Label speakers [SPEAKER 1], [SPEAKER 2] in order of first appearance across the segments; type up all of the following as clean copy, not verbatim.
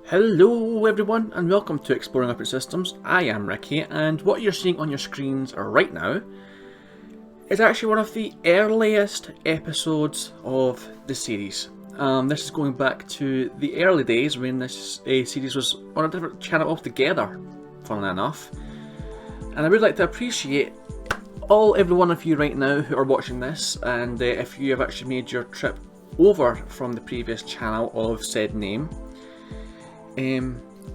[SPEAKER 1] Hello everyone and welcome to Exploring Operating Systems. I am Ricky, and what you're seeing on your screens right now is actually one of the earliest episodes of the series. This is going back to the early days when this series was on a different channel altogether, funnily enough. And I would like to appreciate every one of you right now who are watching this, and if you have actually made your trip over from the previous channel of said name.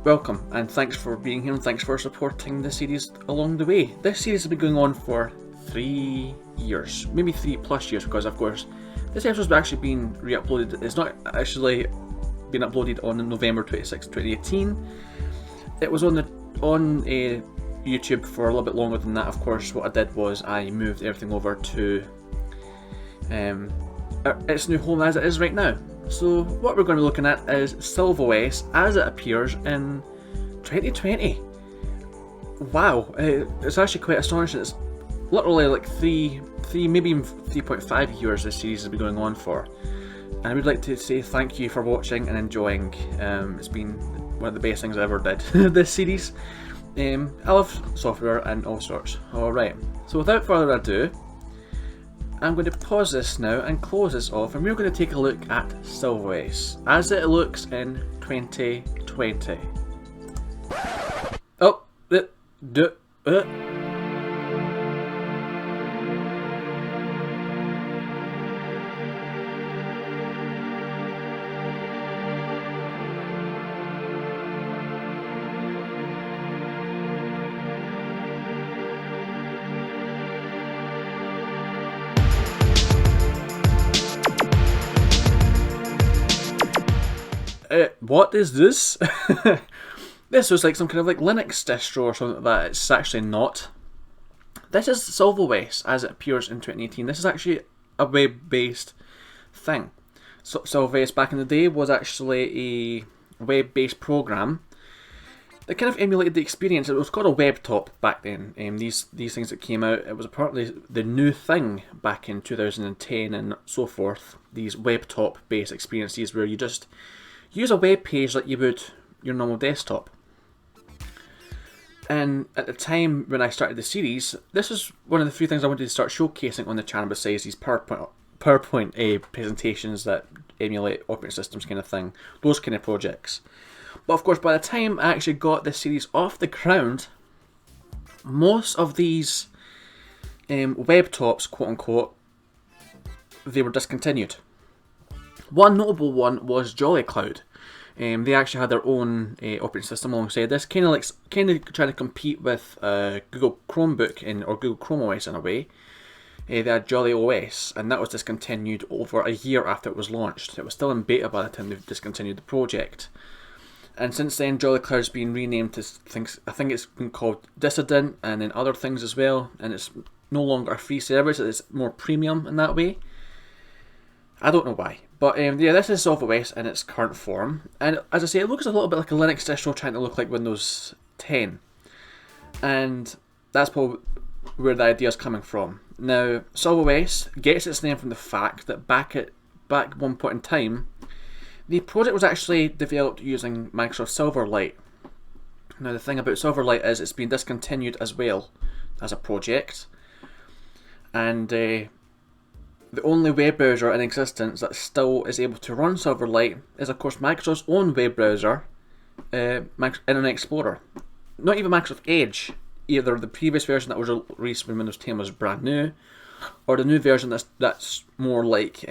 [SPEAKER 1] Welcome and thanks for being here and thanks for supporting the series along the way. This series has been going on for 3 years, maybe 3+ years, because of course this episode's actually been re-uploaded. It's not actually been uploaded on November 26, 2018. It was on YouTube for a little bit longer than that. Of course, what I did was I moved everything over to its new home as it is right now. So what we're going to be looking at is SilverWays as it appears in 2020. Wow, it's actually quite astonishing. It's literally like three, maybe even 3.5 years this series has been going on for. And I would like to say thank you for watching and enjoying. It's been one of the best things I ever did, this series. I love software and all sorts. Alright, so without further ado, I'm going to pause this now and close this off, and we're going to take a look at SilverWays as it looks in 2020. What is this? This was like some kind of like Linux distro or something like that. It's actually not. This is SilverWays as it appears in 2018. This is actually a web-based thing. So SilverWays back in the day was actually a web-based program that kind of emulated the experience. It was called a webtop back then. These things that came out, it was apparently the new thing back in 2010 and so forth. These webtop based experiences where you just use a web page like you would your normal desktop. And at the time when I started the series, this was one of the few things I wanted to start showcasing on the channel besides these PowerPoint presentations that emulate operating systems kind of thing, those kind of projects. But of course, by the time I actually got this series off the ground, most of these web tops, quote unquote, they were discontinued. One notable one was Jolly Cloud. They actually had their own operating system alongside this, kind of trying to compete with Google Chromebook or Google Chrome OS in a way. They had Jolly OS, and that was discontinued over a year after it was launched. It was still in beta by the time they discontinued the project. And since then, Jolly Cloud's been renamed to things. I think it's been called Dissident, and then other things as well. And it's no longer a free service; it's more premium in that way. I don't know why, but yeah, this is SilverWays in its current form, and as I say, it looks a little bit like a Linux distro trying to look like Windows 10, and that's probably where the idea is coming from. Now, SilverWays gets its name from the fact that back one point in time, the project was actually developed using Microsoft Silverlight. Now, the thing about Silverlight is it's been discontinued as well as a project, and the only web browser in existence that still is able to run Silverlight is, of course, Microsoft's own web browser, Internet Explorer. Not even Microsoft Edge, either the previous version that was released when Windows 10 was brand new, or the new version that's more like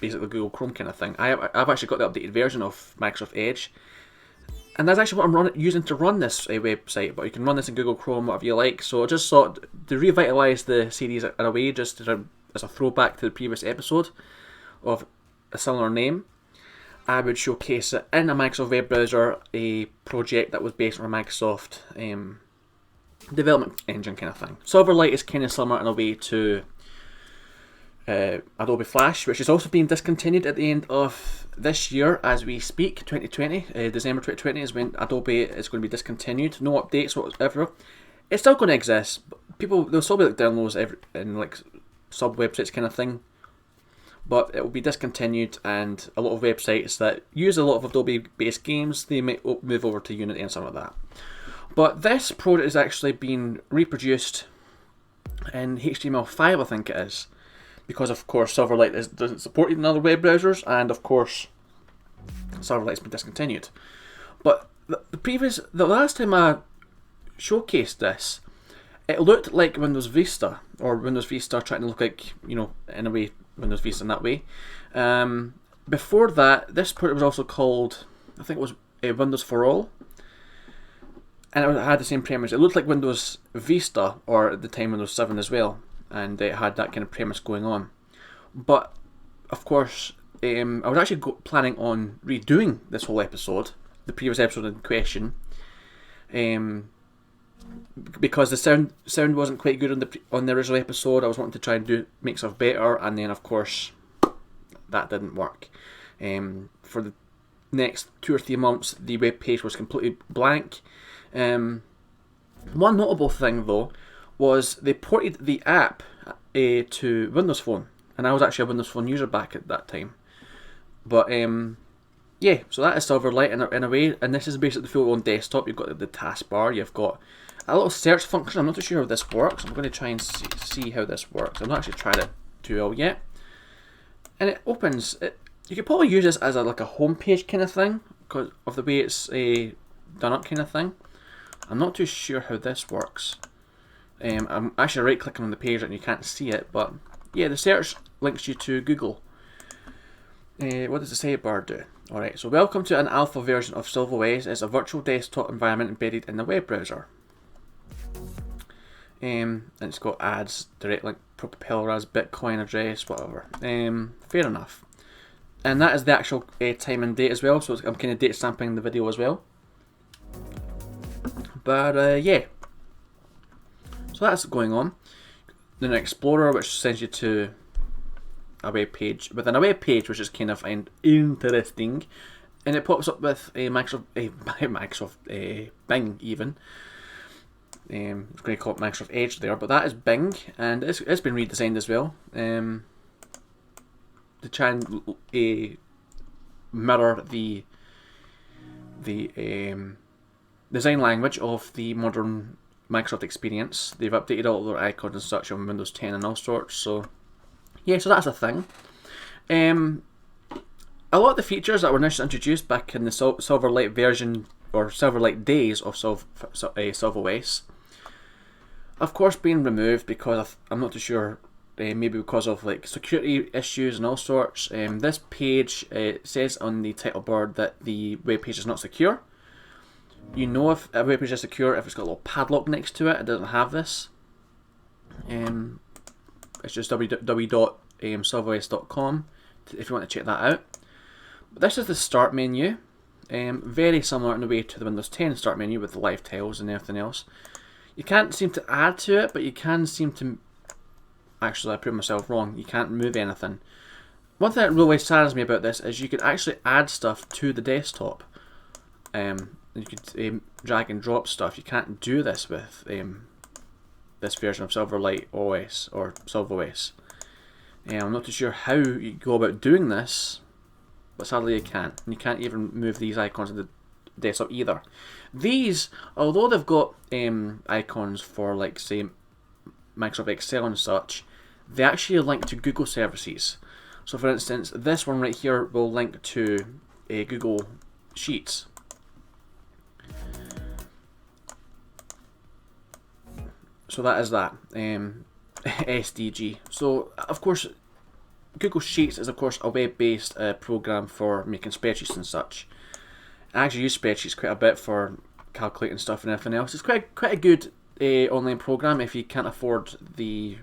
[SPEAKER 1] basically Google Chrome kind of thing. I've actually got the updated version of Microsoft Edge, and that's actually what I'm using to run this website, but you can run this in Google Chrome, whatever you like. So I just thought to revitalise the series in a way, just as a throwback to the previous episode of a similar name, I would showcase it in a Microsoft web browser, a project that was based on a Microsoft development engine kind of thing. Silverlight is kind of similar in a way to Adobe Flash, which is also being discontinued at the end of this year as we speak. 2020, December 2020 is when Adobe is going to be discontinued. No updates whatsoever. It's still going to exist. There'll still be like downloads in like sub websites kind of thing. but it will be discontinued, and a lot of websites that use a lot of Adobe-based games, they might move over to Unity and something like that. But this project is actually being reproduced in HTML5, I think it is, because of course Silverlight doesn't support even other web browsers, and of course Silverlight's been discontinued. But the last time I showcased this, it looked like Windows Vista, or Windows Vista trying to look like, you know, in a way, Windows Vista in that way. Before that, this project was also called, I think it was Windows for All, and it had the same premise. It looked like Windows Vista, or at the time Windows 7 as well, and it had that kind of premise going on. But of course, I was actually planning on redoing this whole episode, the previous episode in question, because the sound wasn't quite good on the original episode. I was wanting to try and make stuff better, and then of course that didn't work. For the next 2 or 3 months, the web page was completely blank. One notable thing though was they ported the app to Windows Phone, and I was actually a Windows Phone user back at that time. But yeah, so that is Silverlight in a way, and this is basically the full-on desktop. You've got the taskbar, you've got a little search function. I'm not too sure how this works. I'm going to try and see how this works. I've not actually tried it too well yet. And it opens. You could probably use this as like a home page kind of thing, because of the way it's done up kind of thing. I'm not too sure how this works. I'm actually right-clicking on the page and you can't see it, but yeah, the search links you to Google. What does the sidebar do? Alright, so welcome to an alpha version of SilverWays. It's a virtual desktop environment embedded in the web browser. And it's got ads, direct link, Propelleras, Bitcoin address, whatever. Fair enough. And that is the actual time and date as well, so I'm kind of date stamping the video as well. But yeah, so that's going on. Then an Explorer, which sends you to a web page within a web page, which is kind of interesting, and it pops up with a Microsoft Bing even. I was going to call it Microsoft Edge there, but that is Bing, and it's been redesigned as well to try and mirror the design language of the modern Microsoft experience. They've updated all their icons and such on Windows 10 and all sorts, so yeah, so that's a thing. A lot of the features that were initially introduced back in the Silverlight version, or Silverlight days of SilverOS, of course being removed because I'm not too sure, maybe because of like security issues and all sorts. This page says on the title bar that the web page is not secure. You know if a web page is secure if it's got a little padlock next to it. It doesn't have this. It's just www.silveros.com if you want to check that out. But this is the start menu. Very similar in a way to the Windows 10 start menu with the live tiles and everything else. You can't seem to add to it, but you can seem to... Actually, I proved myself wrong. You can't move anything. One thing that really saddens me about this is you could actually add stuff to the desktop. You could drag and drop stuff. You can't do this with this version of Silverlight OS or SilverOS. I'm not too sure how you go about doing this, but sadly you can't. And you can't even move these icons to the desktop either. These, although they've got icons for, like, say, Microsoft Excel and such, they actually link to Google services. So for instance, this one right here will link to Google Sheets. So that is that, SDG. So of course, Google Sheets is of course a web-based program for making spreadsheets and such. I actually use spreadsheets quite a bit for calculating stuff and everything else. It's quite a good online program if you can't afford the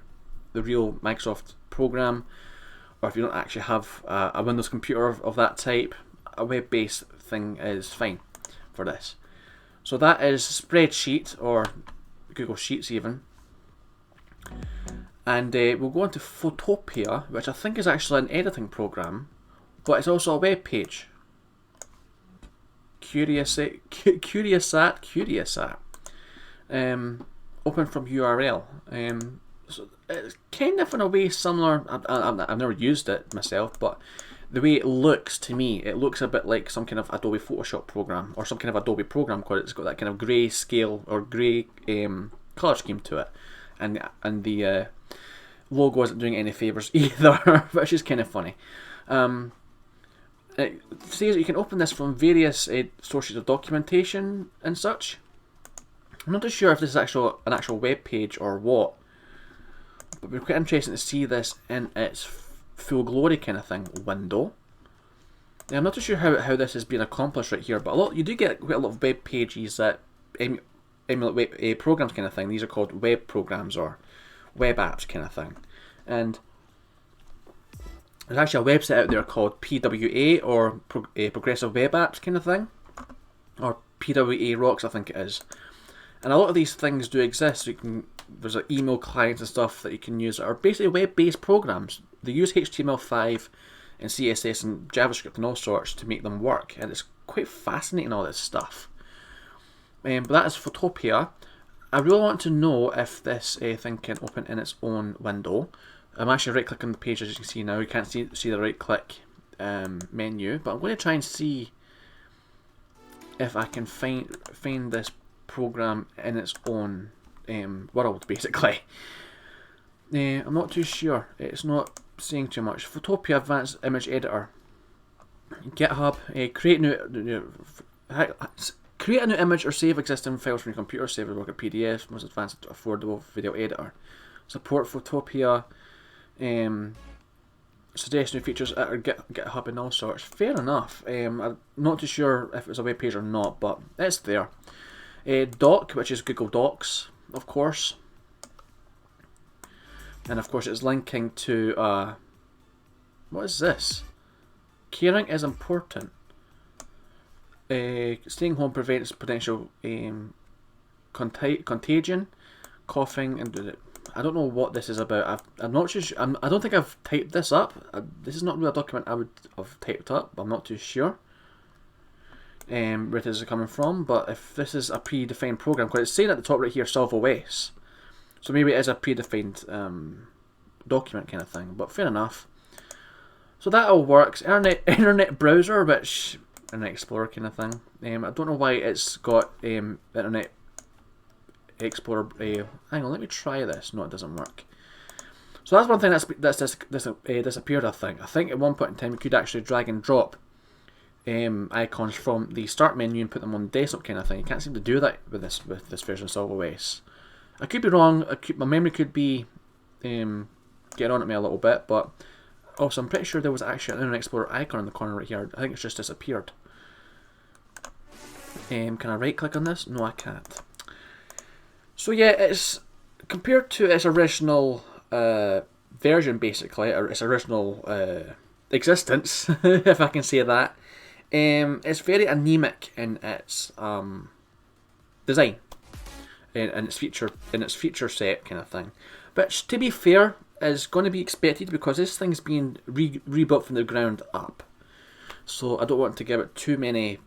[SPEAKER 1] real Microsoft program, or if you don't actually have a Windows computer of that type. A web-based thing is fine for this. So that is Spreadsheet, or Google Sheets even. And we'll go on to Photopea, which I think is actually an editing program, but it's also a web page. Curiosat. Open from URL. So it's kind of in a way similar. I've never used it myself, but the way it looks to me, it looks a bit like some kind of Adobe Photoshop program or some kind of Adobe program, because it's got that kind of grey scale or grey colour scheme to it, and the logo isn't doing any favours either, which is kind of funny. It says that you can open this from various sources of documentation and such. I'm not too sure if this is an actual web page or what, but it'd be quite interesting to see this in its full glory kind of thing. Window. Now, I'm not too sure how this is being accomplished right here, but you do get quite a lot of web pages that emulate web programs kind of thing. These are called web programs or web apps kind of thing. And there's actually a website out there called PWA, or Progressive Web Apps kind of thing, or PWA Rocks, I think it is. And a lot of these things do exist. So there's like email clients and stuff that you can use that are basically web-based programs. They use HTML5 and CSS and JavaScript and all sorts to make them work, and it's quite fascinating, all this stuff. But that is Photopia. I really want to know if this thing can open in its own window. I'm actually right-clicking on the page, as you can see now. You can't see the right-click menu, but I'm going to try and see if I can find this program in its own world, basically. I'm not too sure. It's not saying too much. Photopia Advanced Image Editor. GitHub. Create a new image or save existing files from your computer. Save as work at PDF. Most advanced affordable video editor. Support Photopia. Suggest new features at our GitHub and all sorts. Fair enough. I'm not too sure if it's a web page or not, but it's there. Doc, which is Google Docs, of course. And of course it's linking to, what is this? Caring is important. Staying home prevents potential contagion, coughing, and I don't know what this is about. I'm not sure. I don't think I've typed this up. This is not really a document I would have typed up. I'm not too sure where this is coming from. But if this is a predefined program, because it's saying at the top right here, SilverWays, so maybe it is a predefined document kind of thing. But fair enough. So that all works. Internet browser, which Internet Explorer kind of thing. I don't know why it's got Internet Explorer. Hang on, let me try this. No, it doesn't work. So that's one thing that's disappeared. I think at one point in time we could actually drag and drop icons from the start menu and put them on the desktop kind of thing. You can't seem to do that with this version of SilverWays. I could be wrong. My memory could be getting on at me a little bit, but also I'm pretty sure there was actually an Internet Explorer icon in the corner right here. I think it's just disappeared. Can I right click on this? No, I can't. So yeah, it's compared to its original version, basically, or its original existence, if I can say that. It's very anemic in its design, and its feature set kind of thing. But to be fair, is going to be expected because this thing's being rebuilt from the ground up. So I don't want to give it too many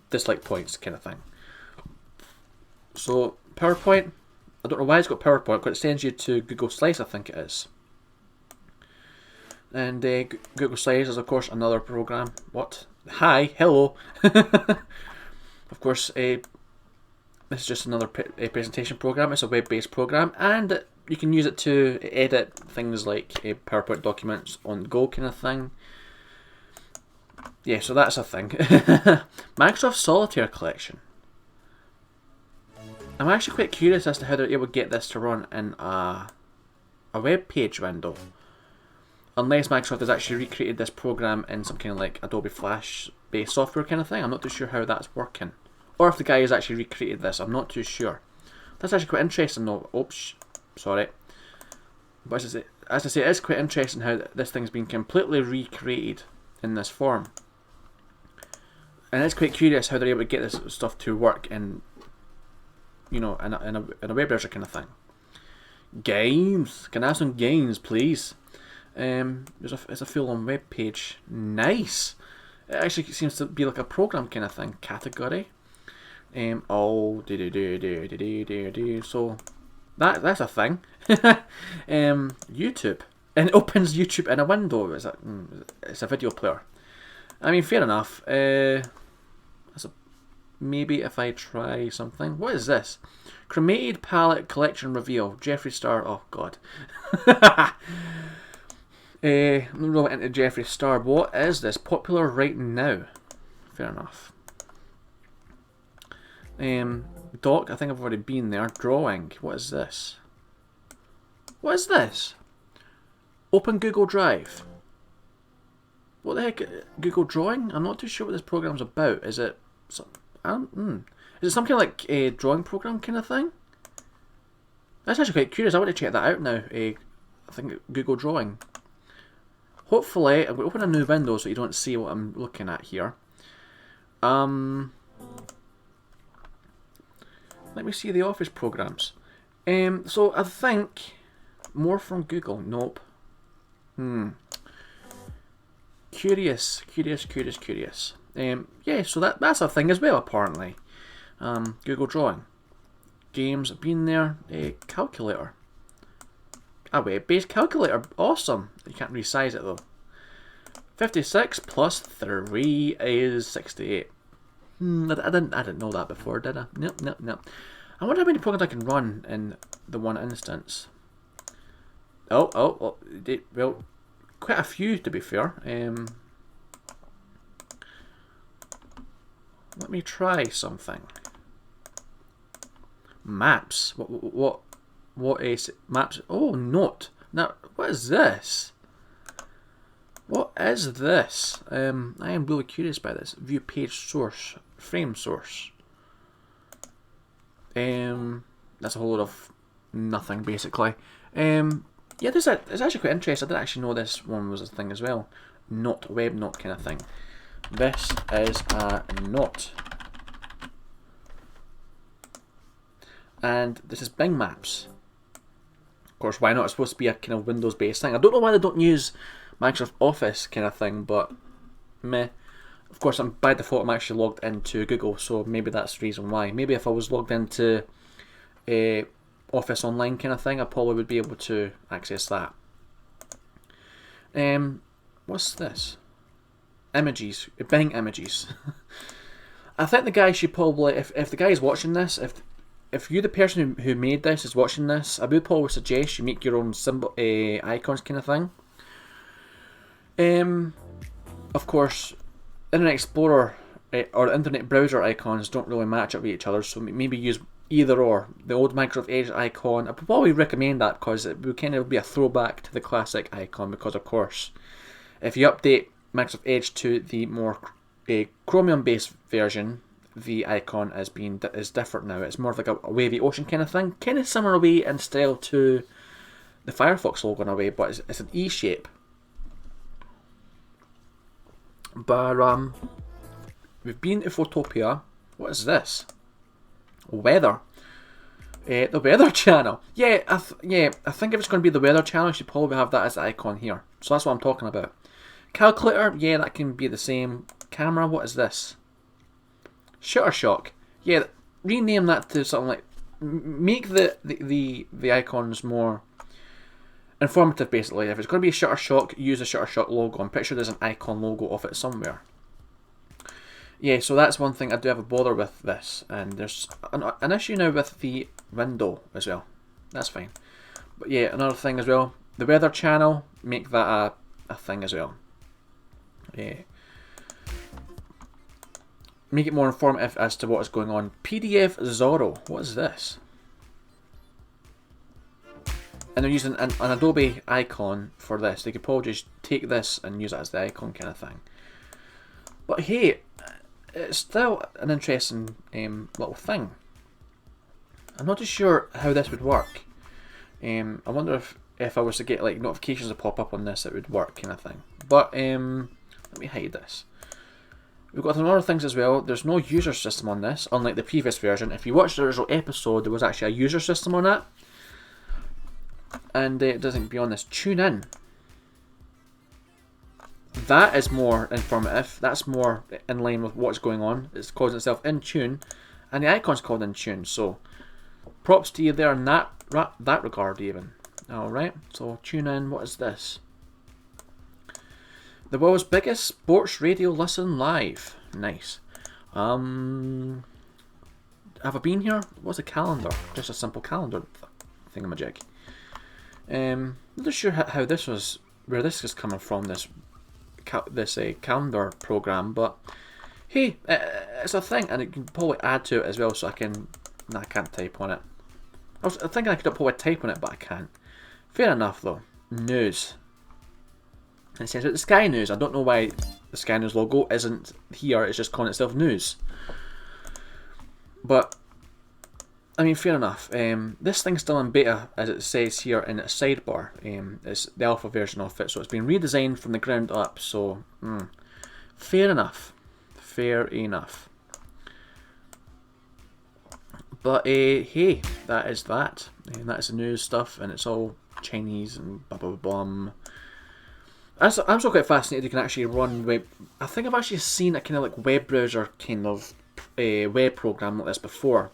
[SPEAKER 1] dislike points, kind of thing. So PowerPoint, I don't know why it's got PowerPoint, because it sends you to Google Slides, I think it is. And Google Slides is of course another program. What? Hi, hello. Of course, this is just another presentation program. It's a web-based program, and you can use it to edit things like PowerPoint documents on the go kind of thing. Yeah, so that's a thing. Microsoft Solitaire Collection. I'm actually quite curious as to how they're able to get this to run in a web page window. Unless Microsoft has actually recreated this program in some kind of like Adobe Flash based software kind of thing. I'm not too sure how that's working. Or if the guy has actually recreated this, I'm not too sure. That's actually quite interesting though. Oops, sorry. But as I say, it is quite interesting how this thing's been completely recreated in this form. And it's quite curious how they're able to get this stuff to work in, you know, in a web browser kind of thing. Games. Can I have some games, please? It's a full-on web page. Nice. It actually seems to be like a program kind of thing. Category. So That's a thing. YouTube. And it opens YouTube in a window. It's a video player. I mean, fair enough. Maybe if I try something. What is this? Cremated palette collection reveal. Jeffree Star. Oh god. I'm not really into Jeffree Star. What is this? Popular right now. Fair enough. Doc. I think I've already been there. Drawing. What is this? What is this? Open Google Drive. What the heck? Google Drawing? I'm not too sure what this program's about. Is it some kind of like a drawing program kind of thing? That's actually quite curious. I want to check that out now. I think Google Drawing. Hopefully, I'm going to open a new window so you don't see what I'm looking at here. Let me see the Office programs. So I think more from Google. Nope. Curious. Yeah, so that's a thing as well, apparently. Google Drawing. Games, been there. Calculator. A web-based calculator. Awesome. You can't resize it though. 56 plus 3 is 68. I didn't know that before, did I? Nope. I wonder how many programs I can run in the one instance. Well, quite a few to be fair. Let me try something. Maps. What is maps? Oh, note. Now, what is this? What is this? I am really curious by this. View page source, frame source. That's a whole lot of nothing basically. Yeah, it's actually quite interesting. I didn't actually know this one was a thing as well. Note, web note kind of thing. This is a note. And this is Bing Maps. Of course, why not? It's supposed to be a kind of Windows-based thing. I don't know why they don't use Microsoft Office kind of thing, but meh. Of course, by default, I'm actually logged into Google, so maybe that's the reason why. Maybe if I was logged into Office Online kind of thing, I probably would be able to access that. What's this? Images. Bing images. I think the guy should probably, if the guy is watching this, if you're the person who made this is watching this, I would probably suggest you make your own symbol icons kind of thing. Of course, Internet Explorer or Internet browser icons don't really match up with each other, so maybe use either or. The old Microsoft Edge icon, I would probably recommend that because it would kind of be a throwback to the classic icon, because of course, if you update Microsoft Edge to the more Chromium-based version, the icon is different now. It's more of like a wavy ocean kind of thing, kind of similar way in style to the Firefox logo in a way, but it's an E shape. But we've been to Photopia. What is this? Weather. The weather channel. Yeah, I think if it's going to be the weather channel, you should probably have that as the icon here. So that's what I'm talking about. Calculator. Yeah, that can be the same. Camera. What is this? Shuttershock. Yeah, rename that to something like. Make the icons more informative, basically. If it's going to be Shuttershock, use the Shuttershock logo. I'm pretty sure there's an icon logo of it somewhere. Yeah, so that's one thing I do have a bother with this, and there's an issue now with the window as well. That's fine. But yeah, another thing as well, the weather channel, make that a thing as well. Yeah. Make it more informative as to what is going on. PDF Zorro, what is this? And they're using an Adobe icon for this. They could probably just take this and use it as the icon kind of thing. But hey, it's still an interesting little thing. I'm not too sure how this would work. I wonder if I was to get like notifications to pop up on this, it would work kind of thing. But let me hide this. We've got some other things as well. There's no user system on this, unlike the previous version. If you watched the original episode, there was actually a user system on it. And it doesn't beyond this. Tune in. That is more informative. That's more in line with what's going on. It's calling itself In Tune, and the icon's called In Tune. So, props to you there on that. that regard even. Alright, so tune in. What is this? The world's biggest sports radio listen live. Nice. Have I been here? What's a calendar? Just a simple calendar thingamajig. Not sure how this was, where this is coming from, this calendar program, but hey, it's a thing, and it can probably add to it as well, so I can... Nah, I can't type on it. I was thinking I could probably type on it, but I can't. Fair enough, though. News. And it says the Sky News. I don't know why the Sky News logo isn't here, it's just calling itself News. But, I mean, fair enough. This thing's still in beta, as it says here in its sidebar. It's the alpha version of it, so it's been redesigned from the ground up, so... fair enough. Fair enough. But hey, that is that. And that's the news stuff, and it's all Chinese and blah blah blah. I'm still quite fascinated you can actually run web. I think I've actually seen a kind of like web browser kind of web program like this before,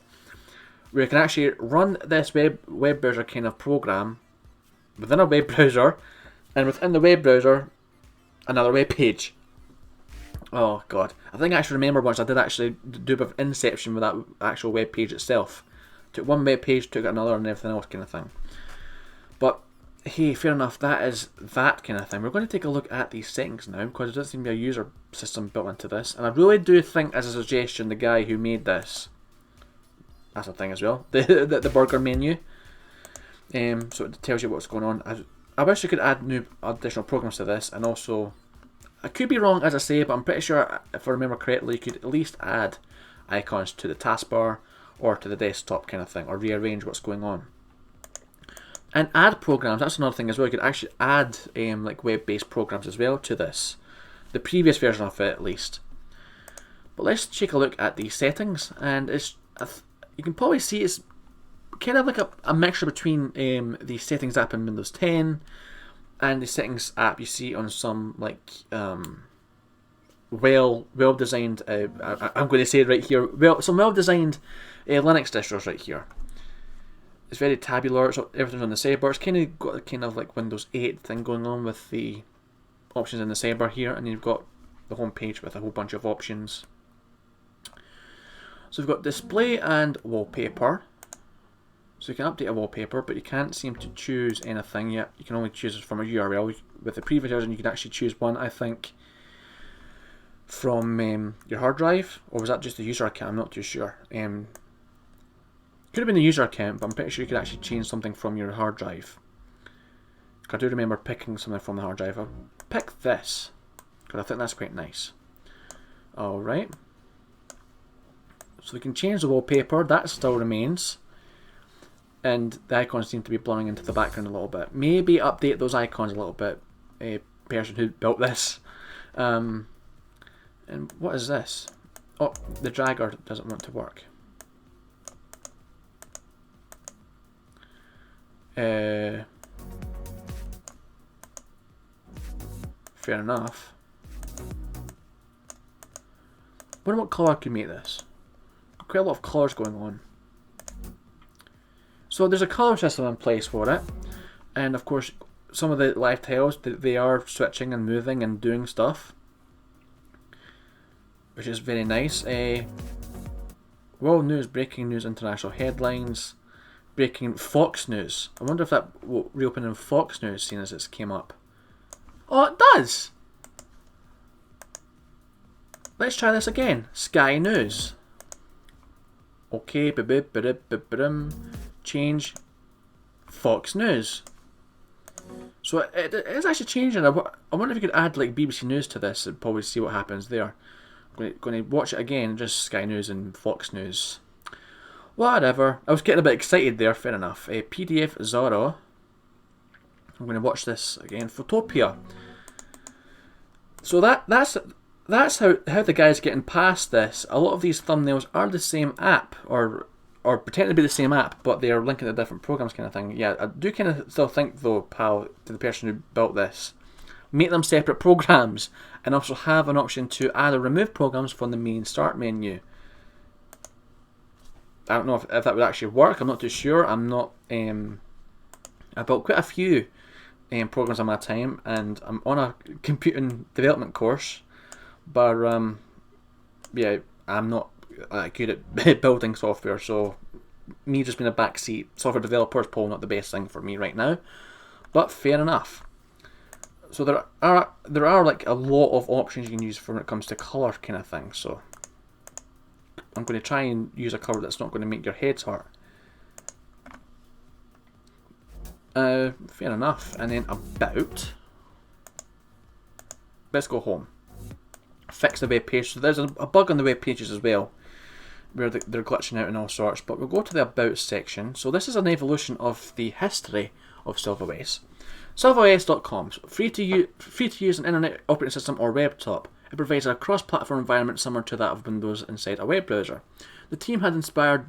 [SPEAKER 1] where you can actually run this web browser kind of program within a web browser, and within the web browser, another web page. Oh god, I think I actually remember once I did actually do a bit of inception with that actual web page itself. Took one web page, took another, and everything else kind of thing. But hey, fair enough, that is that kind of thing. We're going to take a look at these settings now, because there doesn't seem to be a user system built into this, and I really do think, as a suggestion, the guy who made this, that's a thing as well, the burger menu. So it tells you what's going on. I wish you could add new additional programs to this, and also, I could be wrong as I say, but I'm pretty sure, if I remember correctly, you could at least add icons to the taskbar or to the desktop kind of thing, or rearrange what's going on. And add programs, that's another thing as well. You could actually add like web-based programs as well to this. The previous version of it at least. But let's take a look at these settings, and it's you can probably see it's kind of like a mixture between the settings app in Windows 10 and the settings app you see on some like well designed I'm going to say it right here, some well designed Linux distros right here. It's very tabular, so everything's on the sidebar. It's kind of got a kind of like Windows 8 thing going on with the options in the sidebar here, and you've got the home page with a whole bunch of options. So we've got display and wallpaper. So you can update a wallpaper, but you can't seem to choose anything yet. You can only choose it from a URL. With the previous version, you could actually choose one, I think, from your hard drive, or was that just the user account? I'm not too sure. Could have been the user account, but I'm pretty sure you could actually change something from your hard drive. I do remember picking something from the hard drive. I'll pick this, because I think that's quite nice. Alright. So we can change the wallpaper, that still remains. And the icons seem to be blurring into the background a little bit. Maybe update those icons a little bit, a person who built this. And what is this? Oh, the dragger doesn't want to work. Fair enough. Wonder what colour could make this. Quite a lot of colours going on. So there's a colour system in place for it, and of course some of the live tiles, they are switching and moving and doing stuff, which is very nice. World news, breaking news, international headlines, breaking Fox News. I wonder if that will reopen in Fox News, seeing as it's came up. Oh, it does! Let's try this again. Sky News. Okay, change Fox News. So it is actually changing. I wonder if you could add like BBC News to this and probably see what happens there. I'm going to watch it again, just Sky News and Fox News. Whatever. I was getting a bit excited there, fair enough. PDF Zorro. I'm going to watch this again. Photopia. So that's how the guy's getting past this. A lot of these thumbnails are the same app, or pretend to be the same app, but they are linking to different programs kind of thing. Yeah, I do kind of still think though, pal, to the person who built this, make them separate programs, and also have an option to add or remove programs from the main start menu. I don't know if that would actually work. I'm not too sure. I'm not. I built quite a few programs in my time, and I'm on a computing development course, but yeah, I'm not good at building software. So me just being a backseat software developer is probably not the best thing for me right now. But fair enough. So there are like a lot of options you can use when it comes to color kind of thing. So I'm going to try and use a color that's not going to make your heads hurt. Fair enough. And then about. Let's go home. Fix the web page. So there's a bug on the web pages as well, where they're glitching out and all sorts. But we'll go to the about section. So this is an evolution of the history of SilverWays. SilveOS.com, free to use an internet operating system or webtop. It provides a cross-platform environment similar to that of Windows inside a web browser. The team had inspired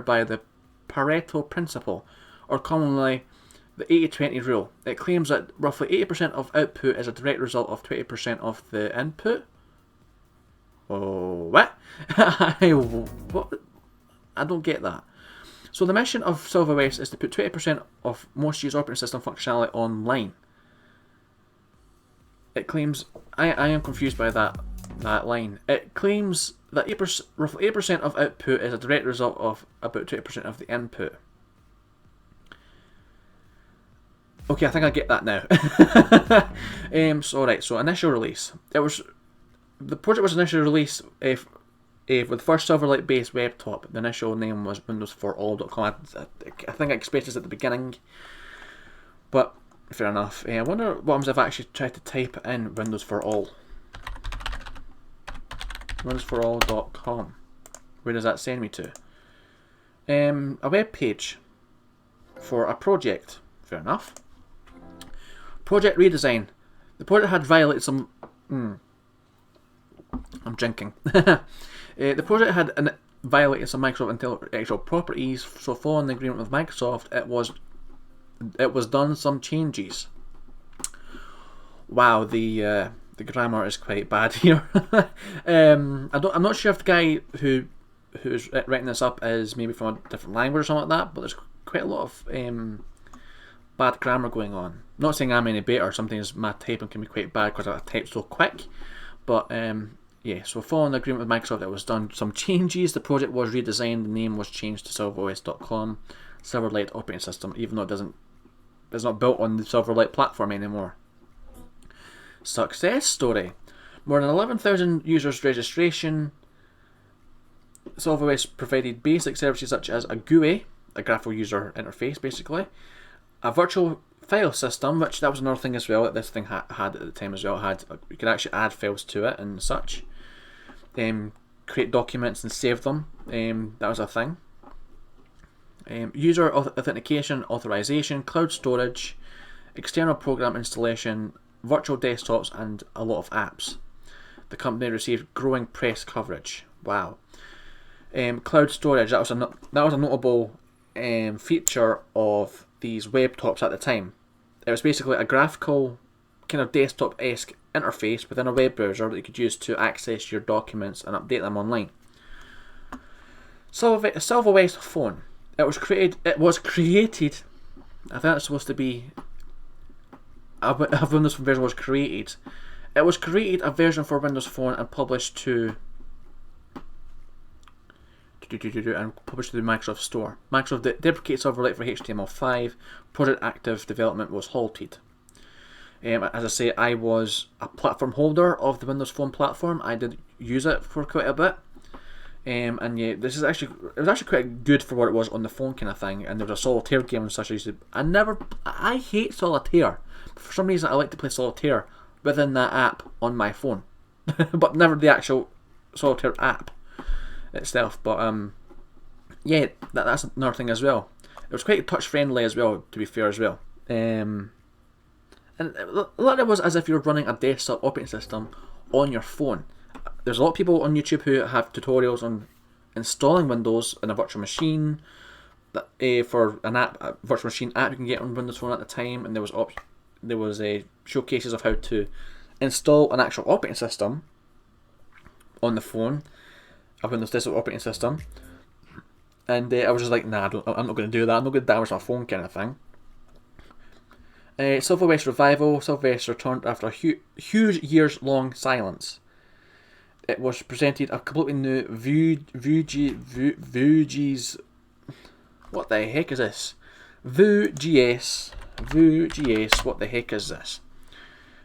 [SPEAKER 1] by the Pareto principle, or commonly the 80-20 rule. It claims that roughly 80% of output is a direct result of 20% of the input. Oh, what? What? I don't get that. So the mission of SilverWays is to put 20% of most used operating system functionality online. It claims, I am confused by that line. It claims that roughly 8% of output is a direct result of about 20% of the input. Okay, I think I get that now. So initial release. The project was initially released with the first Silverlight based webtop. The initial name was Windows4All.com. I think I expressed this at the beginning, but fair enough. I wonder what happens if I actually try to type in Windows for All. Windows4All.com. Where does that send me to? A web page for a project. Fair enough. Project redesign. The project had violated some. I'm drinking. The project had violated some Microsoft intellectual properties, so following the agreement with Microsoft, it was done some changes. Wow, the grammar is quite bad here. I'm not sure if the guy who's writing this up is maybe from a different language or something like that, but there's quite a lot of bad grammar going on. Not saying I'm any better. Sometimes my typing can be quite bad because I type so quick, but yeah, so following the agreement with Microsoft, it was done some changes. The project was redesigned. The name was changed to SilverOS.com, Silverlight operating system, even though it's not built on the Silverlight platform anymore. Success story. More than 11,000 users registration. SilverWays provided basic services such as a GUI, a graphical user interface basically, a virtual file system, which that was another thing as well that this thing had at the time as well. You could actually add files to it and such. Create documents and save them. That was a thing. User authentication, authorization, cloud storage, external program installation, virtual desktops, and a lot of apps. The company received growing press coverage. Wow. Cloud storage. That was a notable feature of these webtops at the time. It was basically a graphical kind of desktop-esque interface within a web browser that you could use to access your documents and update them online. SilverWays phone. It was created. I think it's supposed to be. A Windows Phone version was created. It was created a version for Windows Phone and published to the Microsoft Store. Microsoft deprecated Silverlight for HTML5. Project active development was halted. As I say, I was a platform holder of the Windows Phone platform. I did use it for quite a bit. And yeah, it was actually quite good for what it was on the phone kind of thing. And there was a solitaire game and such. I hate solitaire. For some reason, I like to play solitaire within that app on my phone, but never the actual solitaire app itself. But yeah, that's another thing as well. It was quite touch friendly as well, to be fair as well. And a lot of it was as if you're running a desktop operating system on your phone. There's a lot of people on YouTube who have tutorials on installing Windows in a virtual machine. For a virtual machine app you can get on Windows Phone at the time, and there was showcases of how to install an actual operating system on the phone, a Windows desktop operating system. And I was just like, nah, I'm not going to do that. I'm not going to damage my phone, kind of thing. SilverWays revival. SilverWays returned after a huge years-long silence. It was presented a completely new Vue.js. What the heck is this? Vue.js. Vue.js. What the heck is this?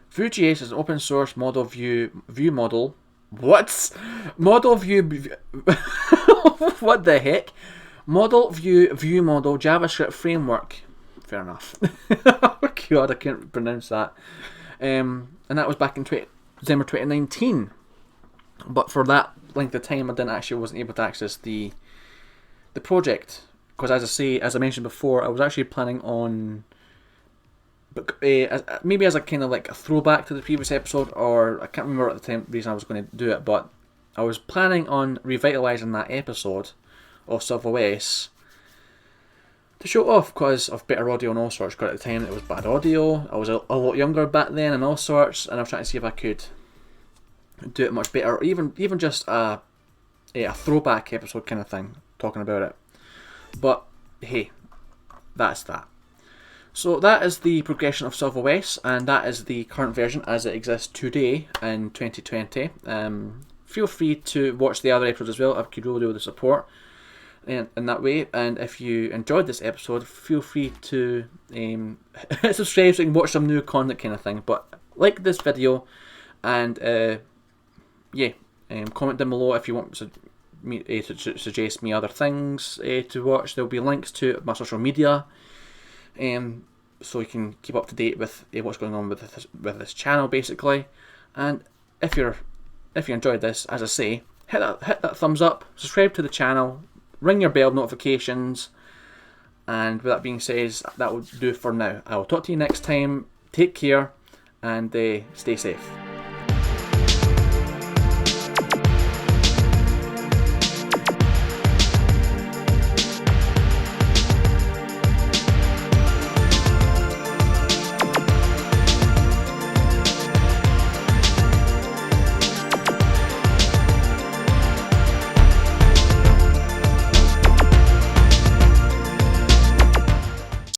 [SPEAKER 1] Vue.js is an open source model view model. What? Model view. What the heck? Model view model JavaScript framework. Fair enough. Oh God, I can't pronounce that. And that was back in December 2019. But for that length of time, wasn't able to access the project, because as I mentioned before, I was actually planning on, maybe as a kind of like a throwback to the previous episode, or I can't remember at the time reason I was going to do it, but I was planning on revitalising that episode of SilverWays to show it off because of better audio and all sorts. Because at the time it was bad audio, I was a lot younger back then and all sorts, and I was trying to see if I could do it much better, or even just a throwback episode kind of thing, talking about it. But hey, that's that. So that is the progression of SilverWays, and that is the current version as it exists today in 2020. Feel free to watch the other episodes as well. I could really do with the support in that way. And if you enjoyed this episode, feel free to subscribe so you can watch some new content kind of thing. But like this video, and comment down below if you want to suggest me other things to watch. There'll be links to my social media, so you can keep up to date with what's going on with this channel, basically. And if you enjoyed this, as I say, hit that thumbs up, subscribe to the channel, ring your bell notifications, and with that being said, that will do for now. I will talk to you next time. Take care and stay safe.